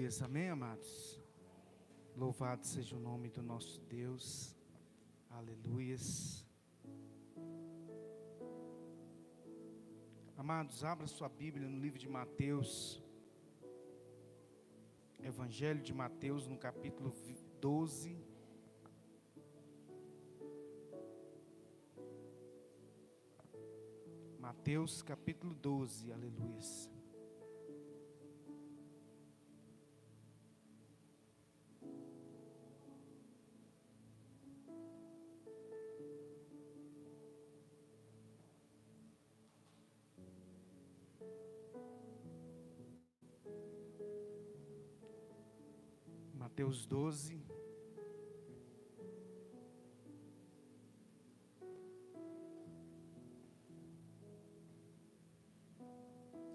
Aleluias, amém, amados? Louvado seja o nome do nosso Deus, aleluias. Amados, abra sua Bíblia no livro de Mateus, Evangelho de Mateus, no capítulo 12. Mateus capítulo 12, aleluias. Mateus 12.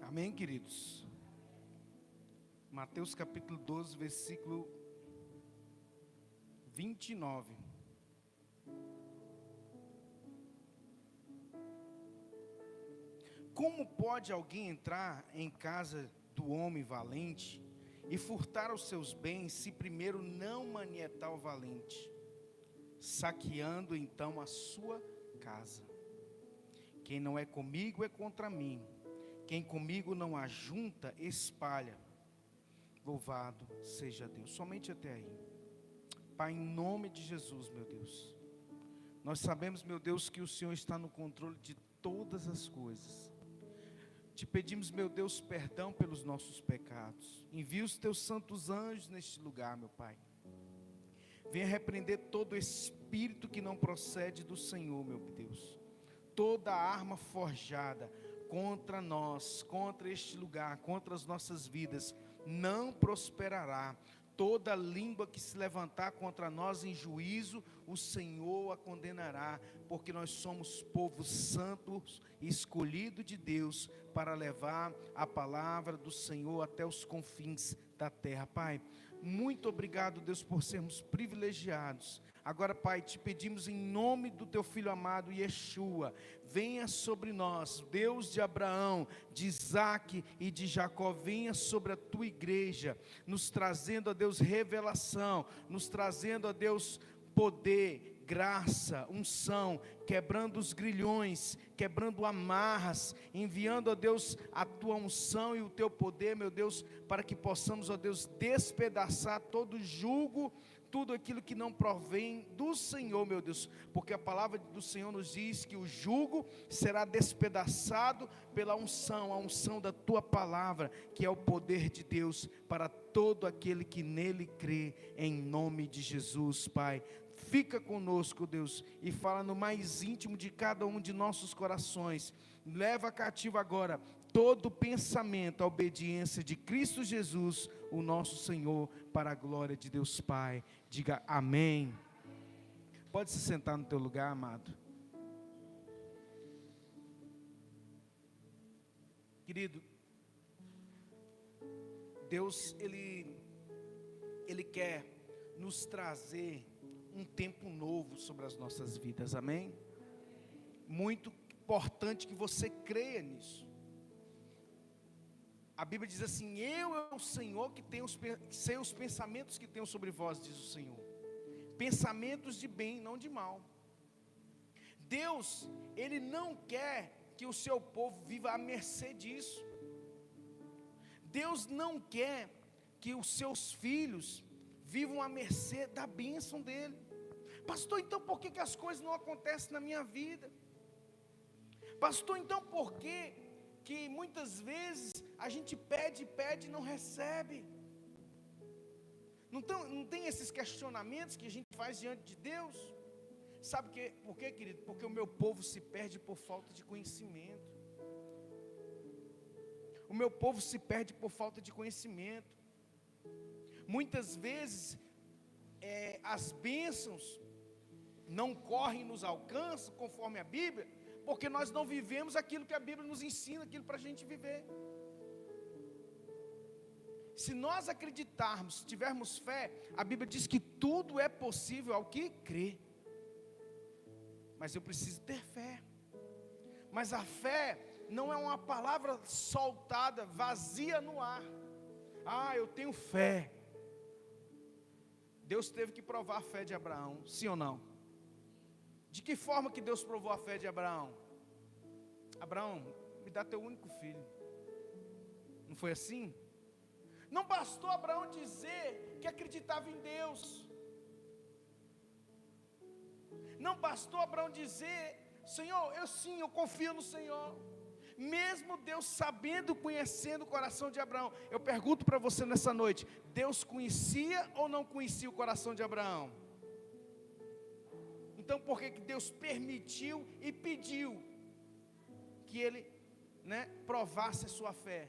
Amém, queridos? Mateus capítulo 12, versículo 29. Como pode alguém entrar em casa do homem valente e furtar os seus bens, se primeiro não manietar o valente, saqueando então a sua casa? Quem não é comigo é contra mim, quem comigo não ajunta, espalha. Louvado seja Deus. Somente até aí. Pai, em nome de Jesus, meu Deus, nós sabemos, meu Deus, que o Senhor está no controle de todas as coisas. Te pedimos, meu Deus, perdão pelos nossos pecados. Envia os teus santos anjos neste lugar, meu Pai. Venha repreender todo espírito que não procede do Senhor, meu Deus. Toda arma forjada contra nós, contra este lugar, contra as nossas vidas, não prosperará. Toda língua que se levantar contra nós em juízo, o Senhor a condenará, porque nós somos povo santo, escolhido de Deus, para levar a palavra do Senhor até os confins da terra. Pai, muito obrigado, Deus, por sermos privilegiados. Agora, Pai, te pedimos em nome do teu Filho amado, Yeshua, venha sobre nós, Deus de Abraão, de Isaque e de Jacó, venha sobre a tua igreja, nos trazendo, ó Deus, revelação, nos trazendo, ó Deus, poder, graça, unção, quebrando os grilhões, quebrando amarras, enviando, ó Deus, a tua unção e o teu poder, meu Deus, para que possamos, ó Deus, despedaçar todo jugo, tudo aquilo que não provém do Senhor, meu Deus, porque a palavra do Senhor nos diz que o jugo será despedaçado pela unção, a unção da tua palavra, que é o poder de Deus para todo aquele que nele crê, em nome de Jesus, Pai. Fica conosco, Deus, e fala no mais íntimo de cada um de nossos corações. Leva cativo agora todo pensamento à obediência de Cristo Jesus, o nosso Senhor, para a glória de Deus Pai. Diga amém. Pode se sentar no teu lugar, amado. Querido, Deus, Ele quer nos trazer um tempo novo sobre as nossas vidas, amém? Muito importante que você creia nisso. A Bíblia diz assim: eu é o Senhor que sei os pensamentos que tenho sobre vós, diz o Senhor. Pensamentos de bem, não de mal. Deus, Ele não quer que o seu povo viva à mercê disso. Deus não quer que os seus filhos vivam à mercê da bênção dEle. Pastor, então por que as coisas não acontecem na minha vida? Pastor, então por que muitas vezes a gente pede e não recebe? Não tem esses questionamentos que a gente faz diante de Deus? Sabe por quê, querido? Porque o meu povo se perde por falta de conhecimento. O meu povo se perde por falta de conhecimento. Muitas vezes as bênçãos não correm, nos alcançam conforme a Bíblia, porque nós não vivemos aquilo que a Bíblia nos ensina, aquilo para a gente viver. Se nós acreditarmos, se tivermos fé, a Bíblia diz que tudo é possível ao que crê. Mas eu preciso ter fé. Mas a fé não é uma palavra soltada, vazia no ar. Ah, eu tenho fé. Deus teve que provar a fé de Abraão, sim ou não? De que forma que Deus provou a fé de Abraão? Abraão, me dá teu único filho. Não foi assim? Não bastou Abraão dizer que acreditava em Deus. Não bastou Abraão dizer: Senhor, eu confio no Senhor. Mesmo Deus sabendo, conhecendo o coração de Abraão. Eu pergunto para você nessa noite: Deus conhecia ou não conhecia o coração de Abraão? Então por que Deus permitiu e pediu que ele, provasse a sua fé?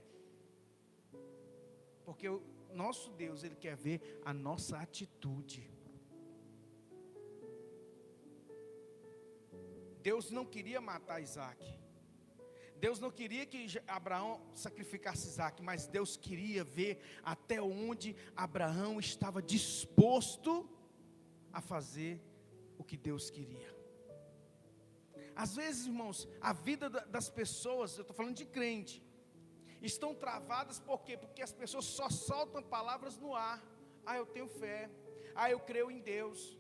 Porque o nosso Deus, Ele quer ver a nossa atitude. Deus não queria matar Isaac. Deus não queria que Abraão sacrificasse Isaac, mas Deus queria ver até onde Abraão estava disposto a fazer o que Deus queria. Às vezes, irmãos, a vida das pessoas, eu estou falando de crente, estão travadas por quê? Porque as pessoas só soltam palavras no ar. Ah, eu tenho fé. Ah, eu creio em Deus.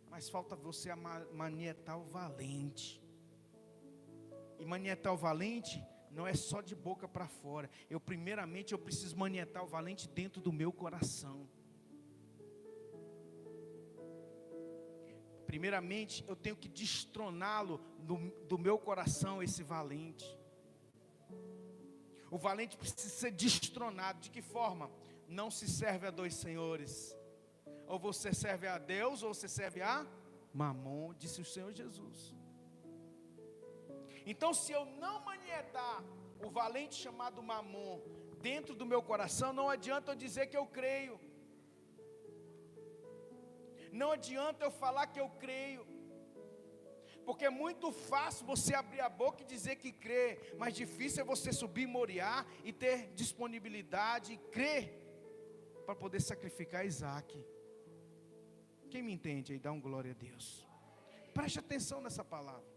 Mas falta você manietar o valente. E manietar o valente não é só de boca para fora. Primeiramente, eu preciso manietar o valente dentro do meu coração. Primeiramente, eu tenho que destroná-lo do meu coração, esse valente. O valente precisa ser destronado. De que forma? Não se serve a dois senhores. Ou você serve a Deus, ou você serve a Mamon, disse o Senhor Jesus. Então, se eu não manietar o valente chamado Mamon dentro do meu coração, não adianta eu dizer que eu creio. Não adianta eu falar que eu creio. Porque é muito fácil você abrir a boca e dizer que crê, mas difícil é você subir Moriá e ter disponibilidade e crer para poder sacrificar Isaac. Quem me entende aí, dá um glória a Deus. Preste atenção nessa palavra.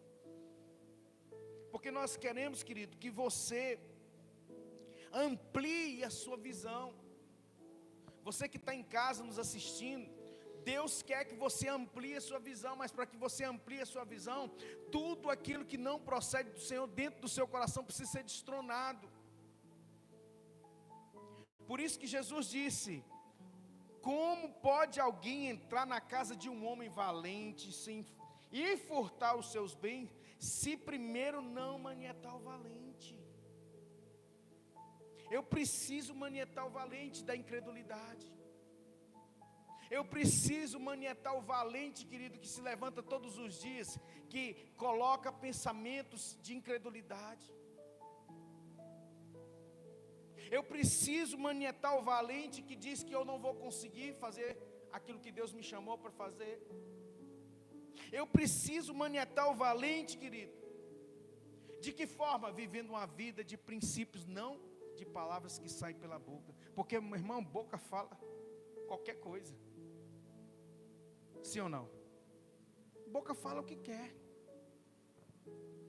Porque nós queremos, querido, que você amplie a sua visão. Você que está em casa nos assistindo, Deus quer que você amplie a sua visão, mas para que você amplie a sua visão, tudo aquilo que não procede do Senhor dentro do seu coração precisa ser destronado. Por isso que Jesus disse: como pode alguém entrar na casa de um homem valente e furtar os seus bens, se primeiro não manietar o valente? Eu preciso manietar o valente da incredulidade. Eu preciso manietar o valente, querido, que se levanta todos os dias, que coloca pensamentos de incredulidade. Eu preciso manietar o valente que diz que eu não vou conseguir fazer aquilo que Deus me chamou para fazer. Eu preciso manietar o valente, querido. De que forma? Vivendo uma vida de princípios, não de palavras que saem pela boca. Porque, meu irmão, boca fala qualquer coisa. Sim ou não? Boca fala o que quer.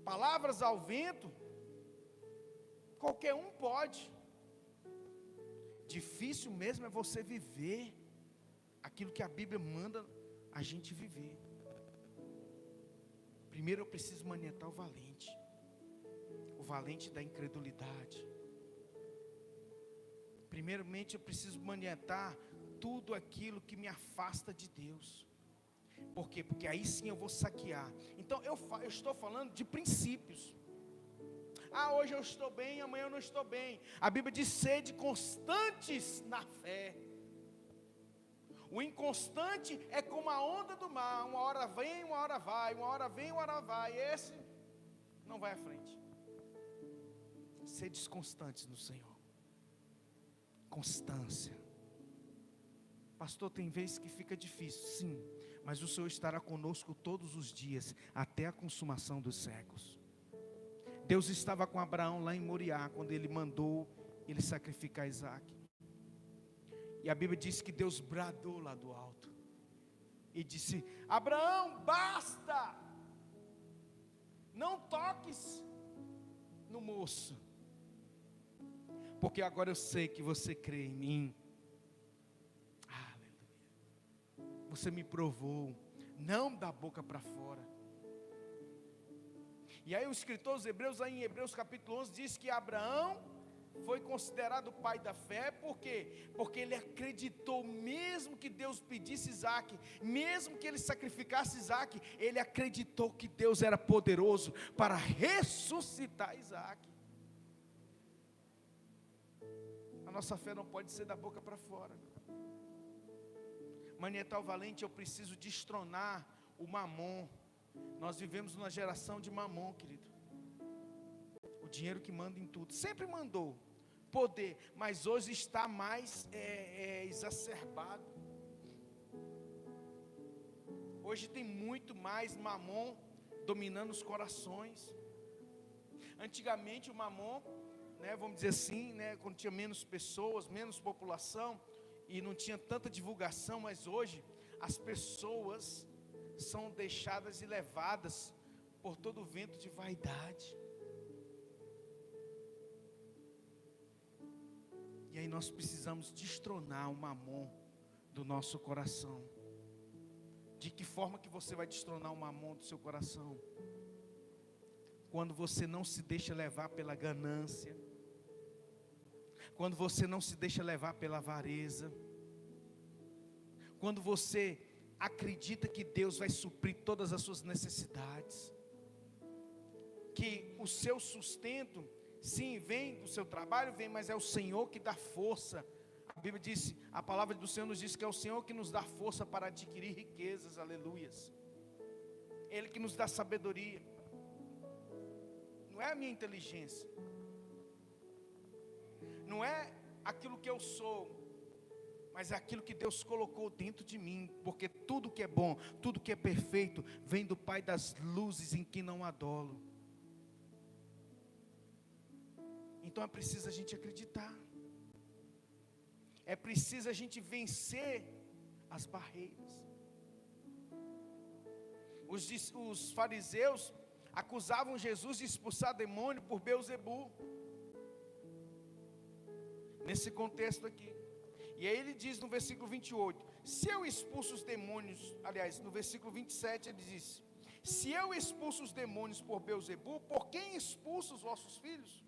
Palavras ao vento, qualquer um pode. Difícil mesmo é você viver aquilo que a Bíblia manda a gente viver. Primeiro eu preciso manietar o valente da incredulidade. Primeiramente eu preciso manietar tudo aquilo que me afasta de Deus. Por quê? Porque aí sim eu vou saquear. Então eu estou falando de princípios. Ah, hoje eu estou bem, amanhã eu não estou bem. A Bíblia diz: sede constantes na fé. O inconstante é como a onda do mar. Uma hora vem, uma hora vai. Uma hora vem, uma hora vai. Esse não vai à frente. Sede constantes no Senhor. Constância. Pastor, tem vezes que fica difícil, sim, mas o Senhor estará conosco todos os dias, até a consumação dos séculos. Deus estava com Abraão lá em Moriá, quando ele mandou ele sacrificar Isaac. E a Bíblia diz que Deus bradou lá do alto e disse: Abraão, basta, não toques no moço, porque agora eu sei que você crê em mim. Aleluia. Você me provou, não da boca para fora. E aí o escritor dos Hebreus, aí em Hebreus capítulo 11, diz que Abraão foi considerado pai da fé. Por quê? Porque ele acreditou, mesmo que Deus pedisse Isaac, mesmo que ele sacrificasse Isaac, ele acreditou que Deus era poderoso para ressuscitar Isaac. A nossa fé não pode ser da boca para fora. Manietal Valente, eu preciso destronar o mamon. Nós vivemos numa geração de mamon, querido. O dinheiro que manda em tudo, sempre mandou poder, mas hoje está mais exacerbado. Hoje tem muito mais mamon dominando os corações. Antigamente o mamon, vamos dizer assim, quando tinha menos pessoas, menos população, e não tinha tanta divulgação, mas hoje as pessoas são deixadas e levadas por todo o vento de vaidade. E aí nós precisamos destronar o mamon do nosso coração. De que forma que você vai destronar o mamon do seu coração? Quando você não se deixa levar pela ganância, quando você não se deixa levar pela avareza, quando você acredita que Deus vai suprir todas as suas necessidades, que o seu sustento, sim, vem do seu trabalho, vem, mas é o Senhor que dá força. A Bíblia diz, a palavra do Senhor nos diz que é o Senhor que nos dá força para adquirir riquezas, aleluias. Ele que nos dá sabedoria. Não é a minha inteligência, não é aquilo que eu sou, mas é aquilo que Deus colocou dentro de mim, porque tudo que é bom, tudo que é perfeito, vem do Pai das luzes, em que não há dolo. Então é preciso a gente acreditar, é preciso a gente vencer as barreiras. Os fariseus acusavam Jesus de expulsar demônio por Beelzebu, nesse contexto aqui. E aí ele diz no versículo 28, se eu expulso os demônios, aliás, no versículo 27 ele diz, se eu expulso os demônios por Beelzebu, por quem expulso os vossos filhos?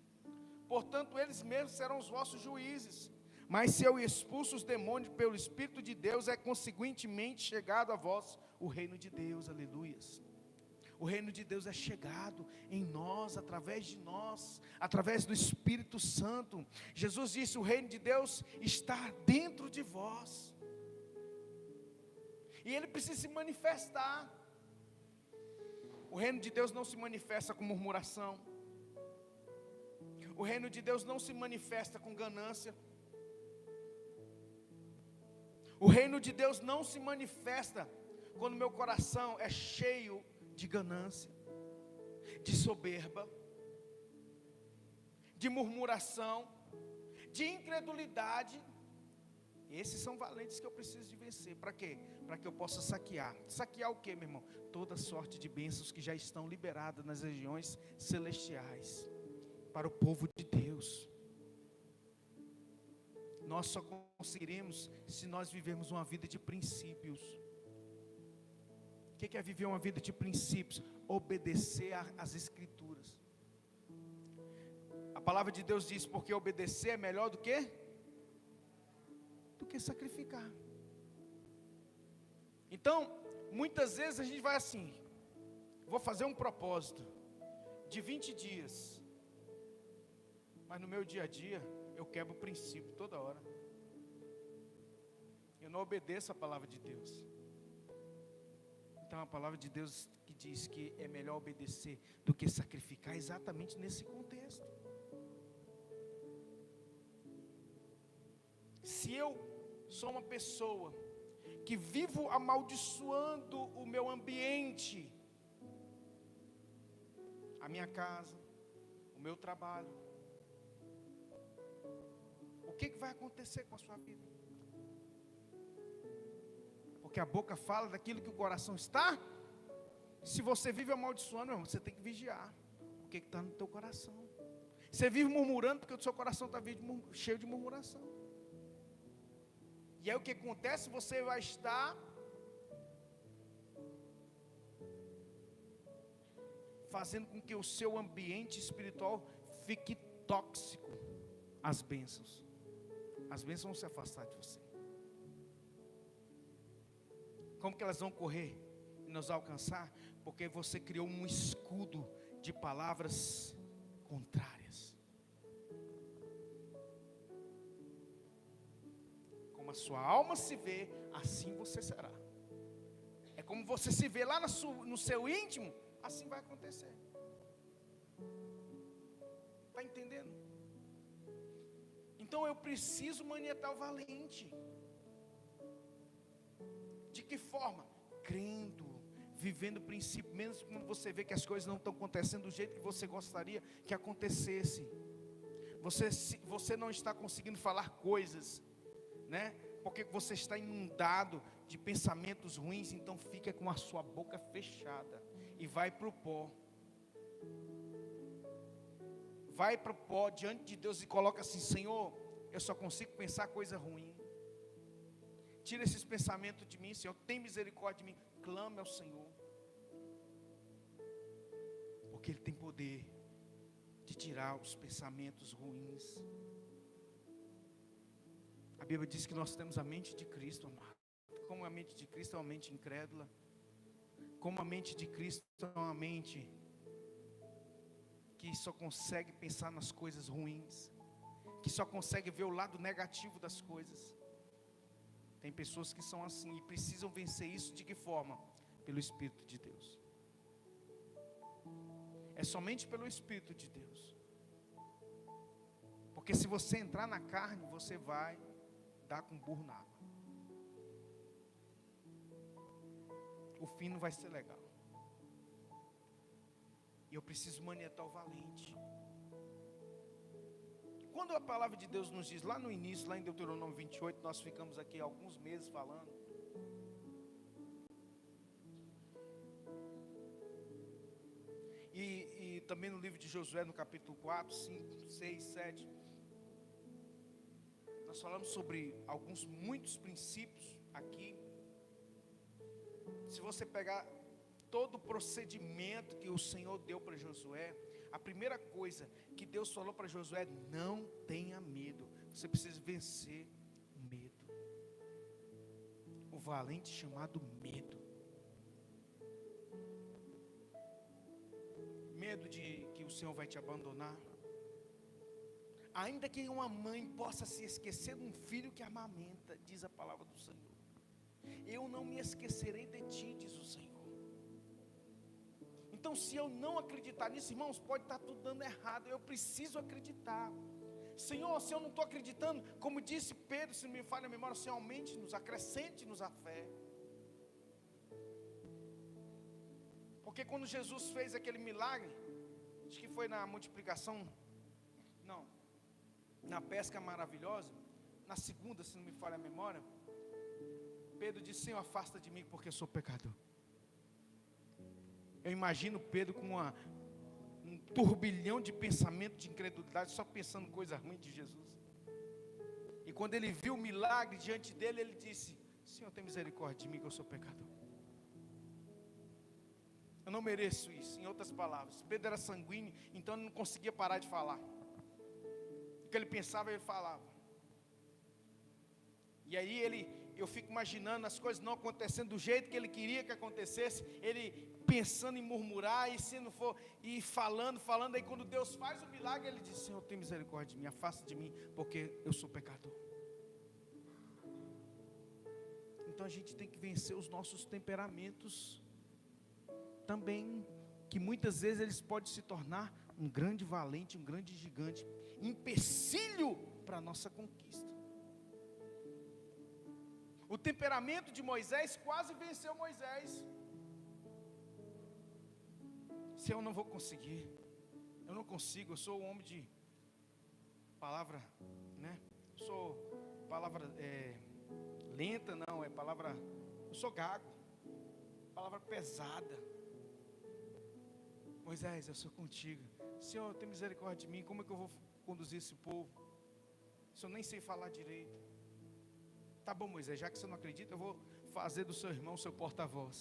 Portanto, eles mesmos serão os vossos juízes. Mas se eu expulso os demônios pelo Espírito de Deus, é consequentemente chegado a vós o reino de Deus, aleluias. O reino de Deus é chegado em nós, através do Espírito Santo. Jesus disse, o reino de Deus está dentro de vós. E ele precisa se manifestar. O reino de Deus não se manifesta com murmuração. O reino de Deus não se manifesta com ganância. O reino de Deus não se manifesta quando meu coração é cheio de ganância, de soberba, de murmuração, de incredulidade. Esses são valentes que eu preciso de vencer. Para quê? Para que eu possa saquear. Saquear o quê, meu irmão? Toda sorte de bênçãos que já estão liberadas nas regiões celestiais para o povo de Deus. Nós só conseguiremos se nós vivermos uma vida de princípios. O que é viver uma vida de princípios? Obedecer às Escrituras. A palavra de Deus diz, porque obedecer é melhor do que sacrificar. Então, muitas vezes a gente vai assim, vou fazer um propósito de 20 dias, mas no meu dia a dia, eu quebro o princípio toda hora. Eu não obedeço a palavra de Deus. Então a palavra de Deus que diz que é melhor obedecer do que sacrificar, exatamente nesse contexto. Se eu sou uma pessoa que vivo amaldiçoando o meu ambiente, a minha casa, o meu trabalho, o que vai acontecer com a sua vida? Porque a boca fala daquilo que o coração está. Se você vive amaldiçoando, você tem que vigiar o que está no teu coração. Você vive murmurando porque o seu coração está cheio de murmuração. E aí o que acontece? Você vai estar fazendo com que o seu ambiente espiritual fique tóxico às bênçãos. As bênçãos vão se afastar de você. Como que elas vão correr e nos alcançar? Porque você criou um escudo de palavras contrárias. Como a sua alma se vê, assim você será. É como você se vê lá no seu íntimo, assim vai acontecer. Está entendendo? Então eu preciso manietar o valente. De que forma? Crendo, vivendo o princípio, mesmo quando você vê que as coisas não estão acontecendo do jeito que você gostaria que acontecesse. Você não está conseguindo falar coisas, né? Porque você está inundado de pensamentos ruins, então fica com a sua boca fechada e vai para o pó. Vai para o pó diante de Deus e coloca assim: Senhor, eu só consigo pensar coisa ruim. Tira esses pensamentos de mim, Senhor, tem misericórdia de mim. Clame ao Senhor, porque Ele tem poder de tirar os pensamentos ruins. A Bíblia diz que nós temos a mente de Cristo, amado. Como a mente de Cristo é uma mente incrédula, como a mente de Cristo é uma mente que só consegue pensar nas coisas ruins, que só consegue ver o lado negativo das coisas. Tem pessoas que são assim e precisam vencer isso de que forma? Pelo Espírito de Deus. É somente pelo Espírito de Deus. Porque se você entrar na carne, você vai dar com burro na água. O fim não vai ser legal. E eu preciso manietar o valente. Quando a palavra de Deus nos diz lá no início, lá em Deuteronômio 28, nós ficamos aqui alguns meses falando. E também no livro de Josué, no capítulo 4, 5, 6, 7. Nós falamos sobre muitos princípios aqui. Se você pegar todo o procedimento que o Senhor deu para Josué, a primeira coisa que Deus falou para Josué: não tenha medo. Você precisa vencer o medo. O valente chamado medo. Medo de que o Senhor vai te abandonar. Ainda que uma mãe possa se esquecer de um filho que amamenta, diz a palavra do Senhor, eu não me esquecerei de ti, diz o Senhor. Então, se eu não acreditar nisso, irmãos, pode estar tudo dando errado. Eu preciso acreditar. Senhor, se eu não estou acreditando, como disse Pedro, se não me falha a memória, Senhor, aumente-nos, acrescente-nos a fé. Porque quando Jesus fez aquele milagre, acho que foi na multiplicação, não, na pesca maravilhosa, na segunda, se não me falha a memória, Pedro disse: Senhor, afasta de mim, porque eu sou pecador. Eu imagino Pedro com um turbilhão de pensamento de incredulidade, só pensando coisa ruim de Jesus. E quando ele viu o milagre diante dele, ele disse: Senhor, tem misericórdia de mim, que eu sou pecador. Eu não mereço isso. Em outras palavras, Pedro era sanguíneo, então ele não conseguia parar de falar. O que ele pensava, ele falava. E aí eu fico imaginando as coisas não acontecendo do jeito que ele queria que acontecesse, ele pensando em murmurar, e se não for, e falando, aí quando Deus faz o milagre, ele diz: Senhor, tem misericórdia de mim, afasta de mim, porque eu sou pecador. Então a gente tem que vencer os nossos temperamentos também, que muitas vezes eles podem se tornar um grande valente, um grande gigante, empecilho para a nossa conquista. O temperamento de Moisés quase venceu Moisés. Se eu não vou conseguir, eu não consigo, eu sou um homem de palavra, né? Eu sou palavra lenta, não, é palavra, eu sou gago, palavra pesada. Moisés, eu sou contigo. Senhor, tem misericórdia de mim, como é que eu vou conduzir esse povo? Se eu nem sei falar direito. Tá bom, Moisés, já que você não acredita, eu vou fazer do seu irmão seu porta-voz.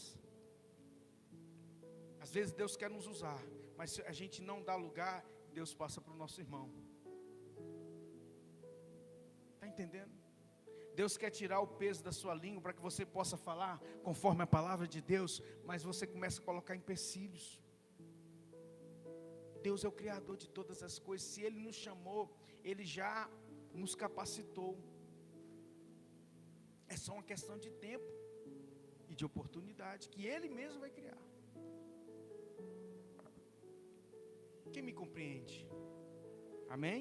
Às vezes Deus quer nos usar, mas se a gente não dá lugar, Deus passa para o nosso irmão. Está entendendo? Deus quer tirar o peso da sua língua para que você possa falar conforme a palavra de Deus, mas você começa a colocar empecilhos. Deus é o Criador de todas as coisas. Se Ele nos chamou, Ele já nos capacitou. É só uma questão de tempo e de oportunidade que Ele mesmo vai criar. Quem me compreende? Amém?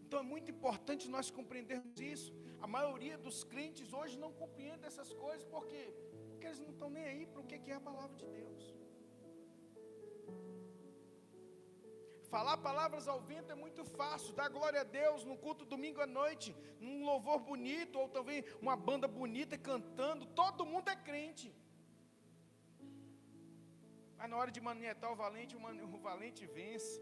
Então é muito importante nós compreendermos isso. A maioria dos crentes hoje não compreende essas coisas. Por quê? Porque eles não estão nem aí para o que é a palavra de Deus. Falar palavras ao vento é muito fácil. Dar glória a Deus no culto domingo à noite, num louvor bonito, ou também uma banda bonita cantando. Todo mundo é crente. Mas na hora de manietar o valente vence.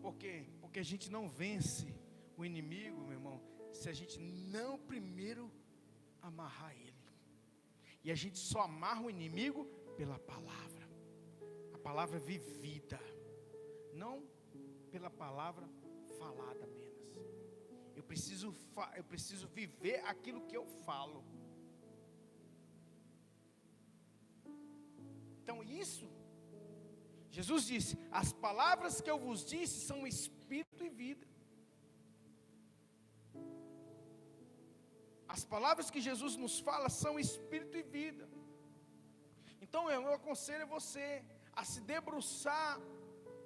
Por quê? Porque a gente não vence o inimigo, meu irmão, se a gente não primeiro amarrar ele. E a gente só amarra o inimigo pela palavra. A palavra vivida, não pela palavra falada apenas. Eu preciso viver aquilo que eu falo. Então isso, Jesus disse: as palavras que eu vos disse são espírito e vida. As palavras que Jesus nos fala são espírito e vida. Então eu aconselho você a se debruçar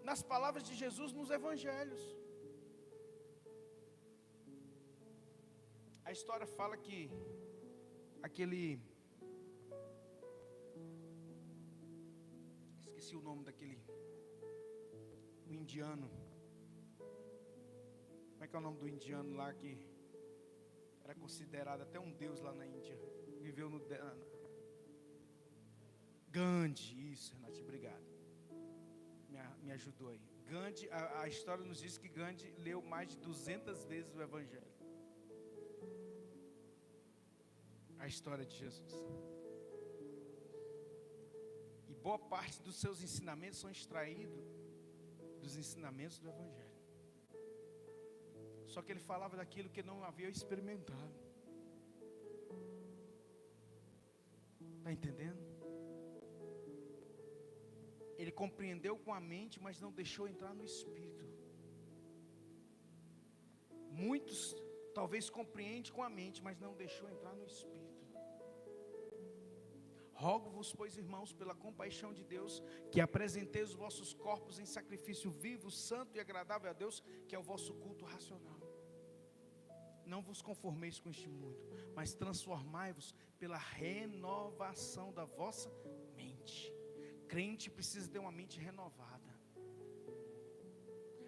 nas palavras de Jesus nos evangelhos. A história fala que esqueci o nome daquele, o indiano. Como é que é o nome do indiano lá que era considerado até um deus lá na Índia? Viveu no Gandhi, isso, Renate, obrigado. Me ajudou aí. Gandhi, a história nos diz que Gandhi leu mais de 200 vezes o Evangelho. A história de Jesus. E boa parte dos seus ensinamentos são extraídos dos ensinamentos do Evangelho. Só que ele falava daquilo que não havia experimentado. Está entendendo? Ele compreendeu com a mente, mas não deixou entrar no espírito. Muitos talvez compreendem com a mente, mas não deixou entrar no espírito. Rogo-vos, pois, irmãos, pela compaixão de Deus, que apresenteis os vossos corpos em sacrifício vivo, santo e agradável a Deus, que é o vosso culto racional. Não vos conformeis com este mundo, mas transformai-vos pela renovação da vossa mente. Crente precisa ter uma mente renovada,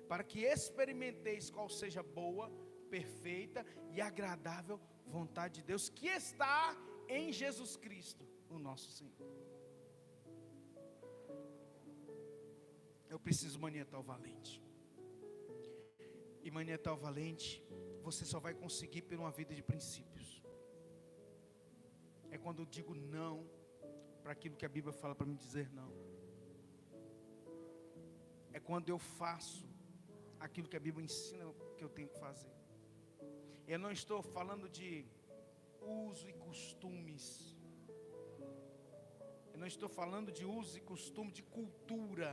para que experimenteis qual seja a boa, perfeita e agradável vontade de Deus, que está em Jesus Cristo, o nosso Senhor. Eu preciso manietar o valente. E manietar o valente, você só vai conseguir por uma vida de princípios. É quando eu digo não para aquilo que a Bíblia fala para me dizer não. É quando eu faço aquilo que a Bíblia ensina que eu tenho que fazer. Eu não estou falando de uso e costumes. Eu não estou falando de uso e costume, de cultura.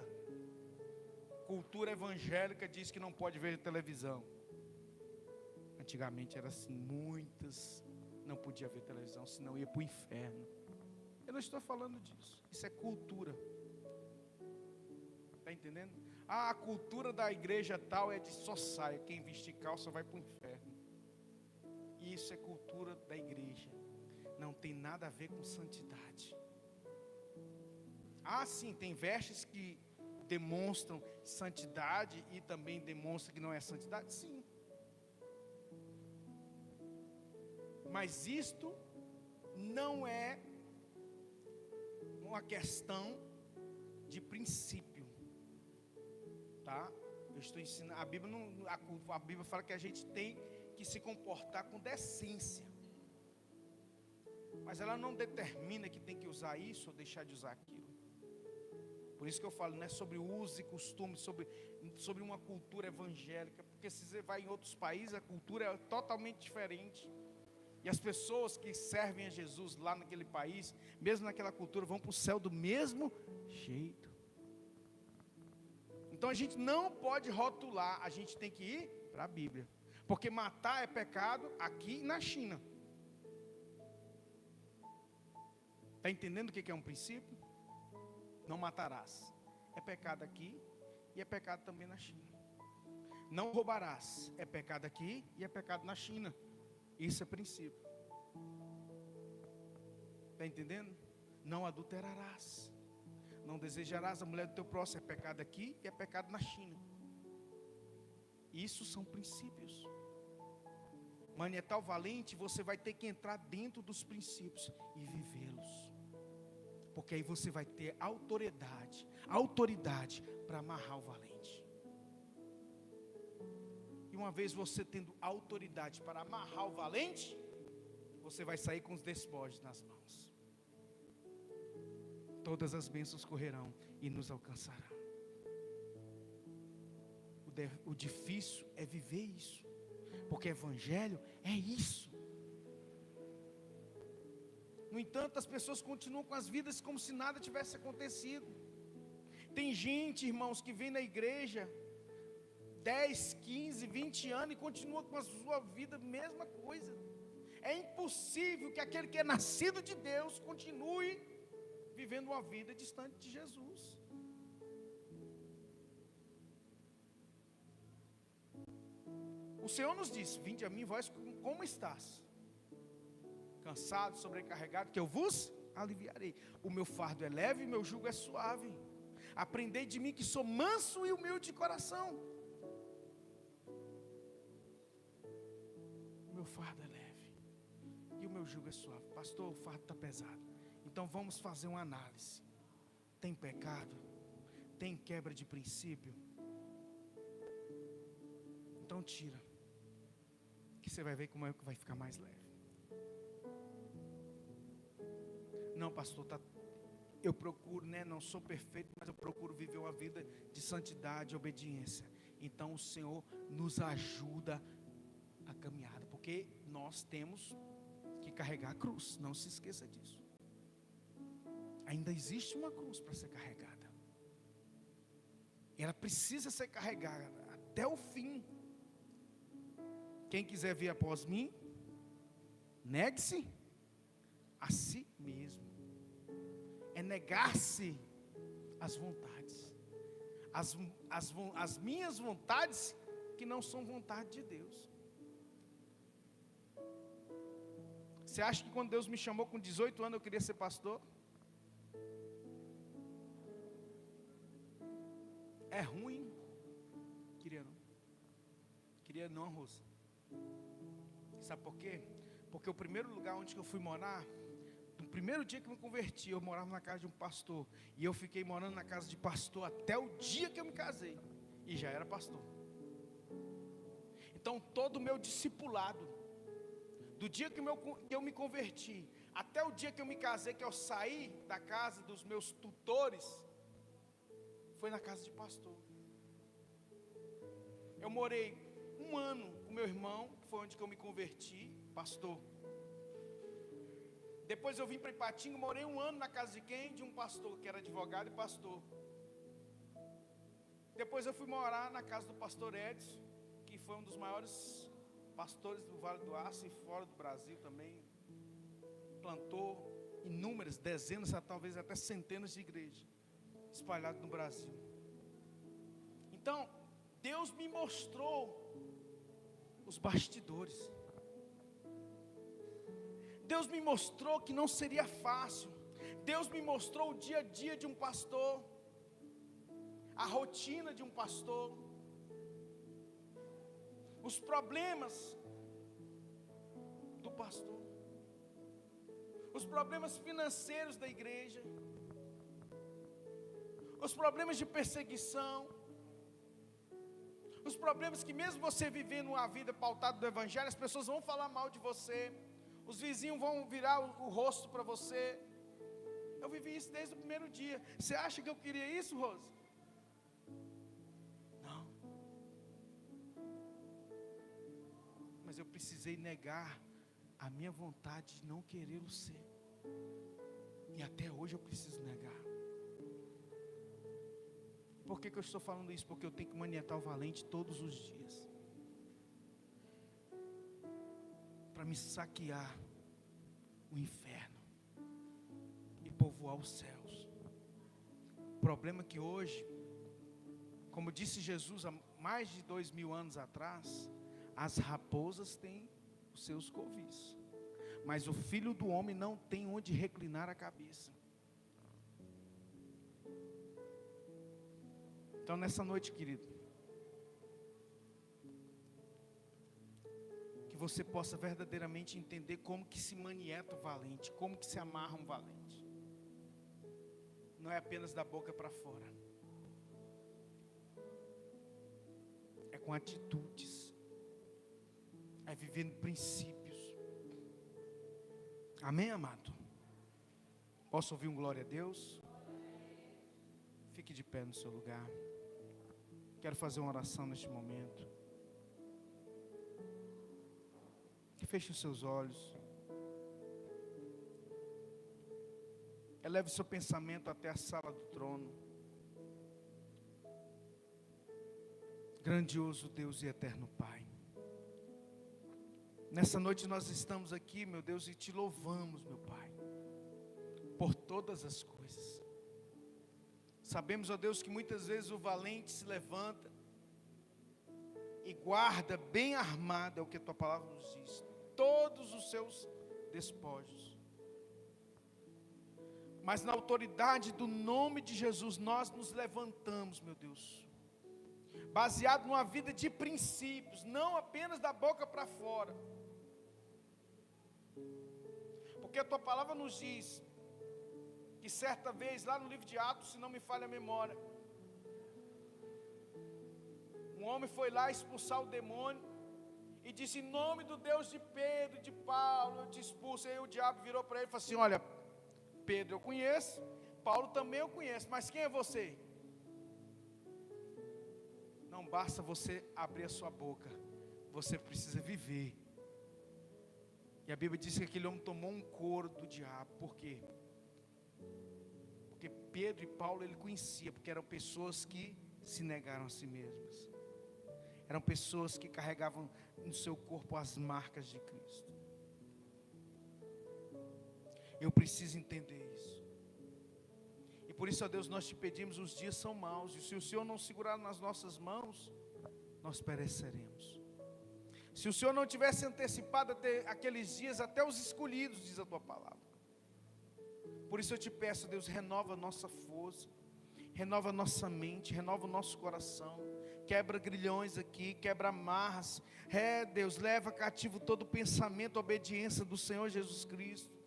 Cultura evangélica diz que não pode ver televisão. Antigamente era assim, muitas não podiam ver televisão, senão ia para o inferno. Eu não estou falando disso, isso é cultura. Está entendendo? A cultura da igreja tal é de só saia, quem vestir calça vai para o inferno. Isso é cultura da igreja, não tem nada a ver com santidade. Sim, tem vestes que demonstram santidade e também demonstram que não é santidade, sim. Mas isto não é uma questão de princípio, tá? Eu estou ensinando, a Bíblia fala que a gente tem que se comportar com decência, mas ela não determina que tem que usar isso ou deixar de usar aquilo. Por isso que eu falo, não é sobre uso e costume, sobre uma cultura evangélica, porque se você vai em outros países, a cultura é totalmente diferente. E as pessoas que servem a Jesus lá naquele país, mesmo naquela cultura, vão para o céu do mesmo jeito. Então a gente não pode rotular, a gente tem que ir para a Bíblia. Porque matar é pecado aqui e na China. Está entendendo o que é um princípio? Não matarás. É pecado aqui e é pecado também na China. Não roubarás. É pecado aqui e é pecado na China. Isso é princípio. Está entendendo? Não adulterarás. Não desejarás a mulher do teu próximo. É pecado aqui e é pecado na China. Isso são princípios. Manietal valente, você vai ter que entrar dentro dos princípios e vivê-los. Porque aí você vai ter autoridade para amarrar o valente. E uma vez você tendo autoridade para amarrar o valente, você vai sair com os despojos nas mãos. Todas as bênçãos correrão e nos alcançarão. O difícil é viver isso, porque evangelho é isso. No entanto, as pessoas continuam com as vidas como se nada tivesse acontecido. Tem gente, irmãos, que vem na igreja 10, 15, 20 anos e continua com a sua vida, mesma coisa. É impossível que aquele que é nascido de Deus continue vivendo uma vida distante de Jesus. O Senhor nos disse: vinde a mim, vós como estás? Cansado, sobrecarregado, que eu vos aliviarei. O meu fardo é leve e meu jugo é suave. Aprendei de mim que sou manso e humilde de coração. O meu fardo é leve e o meu jugo é suave. Pastor, o fardo está pesado. Então vamos fazer uma análise. Tem pecado? Tem quebra de princípio? Então tira, que você vai ver como é que vai ficar mais leve. Não, pastor, eu procuro, não sou perfeito, mas eu procuro viver uma vida de santidade e obediência. Então o Senhor nos ajuda a caminhada, porque nós temos que carregar a cruz, não se esqueça disso. Ainda existe uma cruz para ser carregada. Ela precisa ser carregada até o fim. Quem quiser vir após mim, negue-se a si mesmo. É negar-se as vontades. As minhas vontades que não são vontade de Deus. Você acha que quando Deus me chamou com 18 anos eu queria ser pastor? É ruim? Queria não, Rosa. Sabe por quê? Porque o primeiro lugar onde eu fui morar, no primeiro dia que eu me converti, eu morava na casa de um pastor. E eu fiquei morando na casa de pastor até o dia que eu me casei. E já era pastor. Então todo o meu discipulado, do dia que eu me converti, até o dia que eu me casei, que eu saí da casa dos meus tutores, foi na casa de pastor. Eu morei 1 ano com meu irmão, que foi onde que eu me converti, pastor. Depois eu vim para Ipatinga, morei 1 ano na casa de quem? De um pastor, que era advogado e pastor. Depois eu fui morar na casa do pastor Edson, que foi um dos maiores pastores do Vale do Aço e fora do Brasil também. Plantou inúmeras, dezenas, talvez até centenas de igrejas espalhadas no Brasil. Então, Deus me mostrou os bastidores. Deus me mostrou que não seria fácil. Deus me mostrou o dia a dia de um pastor, a rotina de um pastor, os problemas do pastor, os problemas financeiros da igreja, os problemas de perseguição, os problemas que mesmo você vivendo uma vida pautada do Evangelho, as pessoas vão falar mal de você, os vizinhos vão virar o rosto para você. Eu vivi isso desde o primeiro dia. Você acha que eu queria isso, Rose? Não. Mas eu precisei negar a minha vontade de não querê-lo ser. E até hoje eu preciso negar. Por que eu estou falando isso? Porque eu tenho que manietar o valente todos os dias, para me saquear o inferno e povoar os céus. O problema é que hoje, como disse Jesus há mais de 2000 anos atrás, as raposas têm os seus covis, mas o Filho do Homem não tem onde reclinar a cabeça. Então nessa noite, querido, que você possa verdadeiramente entender como que se manieta o valente, como que se amarra um valente. Não é apenas da boca para fora, é com atitudes, é vivendo princípios. Amém, amado? Posso ouvir um glória a Deus? Fique de pé no seu lugar. Quero fazer uma oração neste momento. Feche os seus olhos. Eleve o seu pensamento até a sala do trono. Grandioso Deus e eterno Pai, nessa noite nós estamos aqui, meu Deus, e te louvamos, meu Pai, por todas as coisas. Sabemos, ó Deus, que muitas vezes o valente se levanta e guarda bem armado, é o que a tua palavra nos diz, todos os seus despojos. Mas na autoridade do nome de Jesus, nós nos levantamos, meu Deus, baseado numa vida de princípios, não apenas da boca para fora. Porque a tua palavra nos diz que certa vez, lá no livro de Atos, se não me falha a memória, um homem foi lá expulsar o demônio e disse: em nome do Deus de Pedro, de Paulo, eu te expulso. E aí o diabo virou para ele e falou assim: olha, Pedro eu conheço, Paulo também eu conheço, mas quem é você? Não basta você abrir a sua boca, você precisa viver. E a Bíblia diz que aquele homem tomou um couro do diabo. Por quê? Porque Pedro e Paulo ele conhecia, porque eram pessoas que se negaram a si mesmas. Eram pessoas que carregavam no seu corpo as marcas de Cristo. Eu preciso entender isso. E por isso, ó Deus, nós te pedimos, os dias são maus, e se o Senhor não segurar nas nossas mãos, nós pereceremos. Se o Senhor não tivesse antecipado até aqueles dias, até os escolhidos, diz a tua palavra. Por isso eu te peço, Deus, renova a nossa força, renova a nossa mente, renova o nosso coração, quebra grilhões aqui, quebra amarras, Deus, leva cativo todo pensamento, obediência do Senhor Jesus Cristo.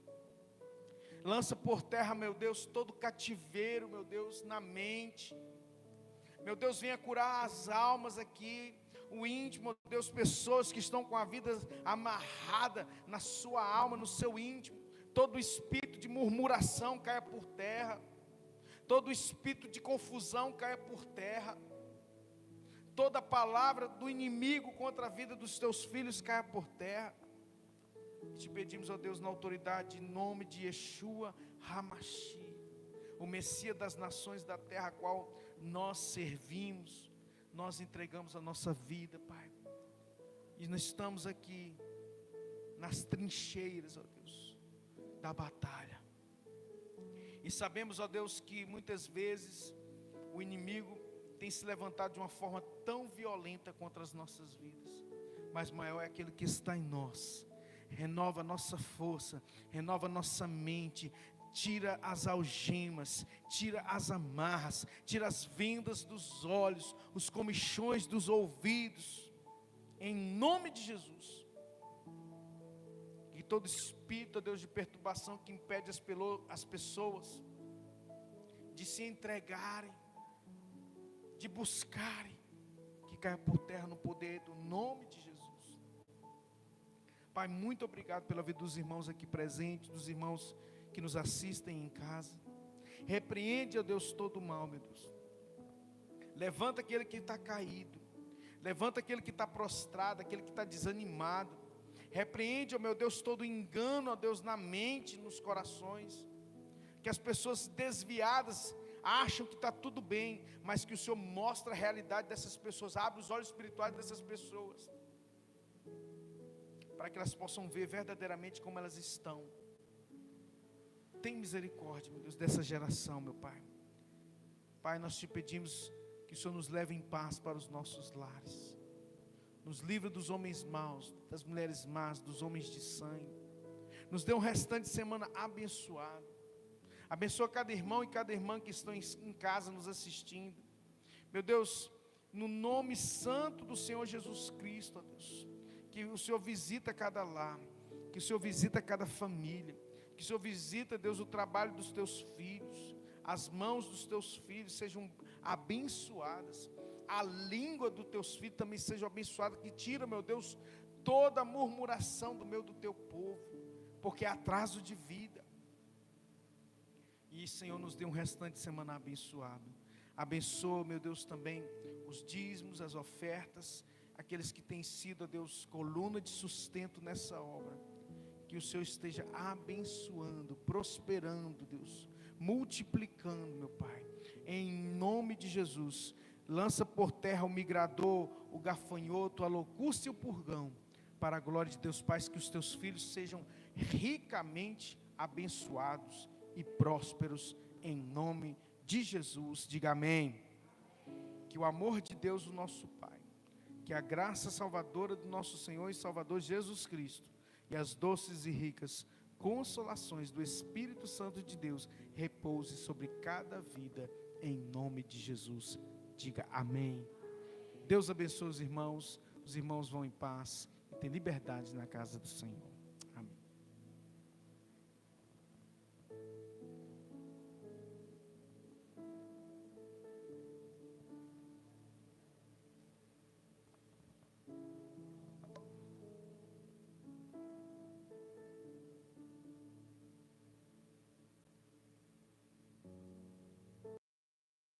Lança por terra, meu Deus, todo cativeiro, meu Deus, na mente. Meu Deus, venha curar as almas aqui, o íntimo, Deus, pessoas que estão com a vida amarrada na sua alma, no seu íntimo. Todo espírito de murmuração caia por terra, todo espírito de confusão caia por terra, toda palavra do inimigo contra a vida dos teus filhos caia por terra. E te pedimos, ó Deus, na autoridade, em nome de Yeshua Hamashi, o Messias das nações da terra, a qual nós servimos, nós entregamos a nossa vida, Pai, e nós estamos aqui nas trincheiras, ó Deus, da batalha, e sabemos, ó Deus, que muitas vezes o inimigo tem se levantado de uma forma tão violenta contra as nossas vidas, mas maior é aquele que está em nós. Renova a nossa força, renova a nossa mente, tira as algemas, tira as amarras, tira as vendas dos olhos, os comichões dos ouvidos, em nome de Jesus. E todo espírito, Deus, de perturbação que impede as pessoas de se entregarem, de buscarem, que caia por terra no poder do nome de Jesus. Pai, muito obrigado pela vida dos irmãos aqui presentes, dos irmãos que nos assistem em casa. Repreende, ó Deus, todo o mal, meu Deus. Levanta aquele que está caído, levanta aquele que está prostrado, aquele que está desanimado. Repreende, ó meu Deus, todo engano, ó Deus, na mente, nos corações. Que as pessoas desviadas acham que está tudo bem, mas que o Senhor mostra a realidade dessas pessoas, abre os olhos espirituais dessas pessoas, para que elas possam ver verdadeiramente como elas estão. Tem misericórdia, meu Deus, dessa geração, meu Pai. Pai, nós te pedimos que o Senhor nos leve em paz para os nossos lares, nos livre dos homens maus, das mulheres más, dos homens de sangue. Nos dê um restante de semana abençoado. Abençoa cada irmão e cada irmã que estão em casa nos assistindo. Meu Deus, no nome santo do Senhor Jesus Cristo, ó Deus, que o Senhor visita cada lar, que o Senhor visita cada família, que o Senhor visita, Deus, o trabalho dos teus filhos, as mãos dos teus filhos sejam abençoadas, a língua dos teus filhos também seja abençoada, que tira, meu Deus, toda a murmuração do teu povo, porque é atraso de vida. E Senhor, nos dê um restante de semana abençoado. Abençoa, meu Deus, também os dízimos, as ofertas, aqueles que têm sido, ó Deus, coluna de sustento nessa obra. Que o Senhor esteja abençoando, prosperando, Deus, multiplicando, meu Pai, em nome de Jesus. Lança por terra o migrador, o gafanhoto, a locusta e o purgão, para a glória de Deus, Pai, que os teus filhos sejam ricamente abençoados e prósperos, em nome de Jesus. Diga amém. Que o amor de Deus, o nosso Pai, que a graça salvadora do nosso Senhor e Salvador Jesus Cristo, e as doces e ricas consolações do Espírito Santo de Deus repouse sobre cada vida, em nome de Jesus. Diga amém. Deus abençoe os irmãos vão em paz e tem liberdade na casa do Senhor.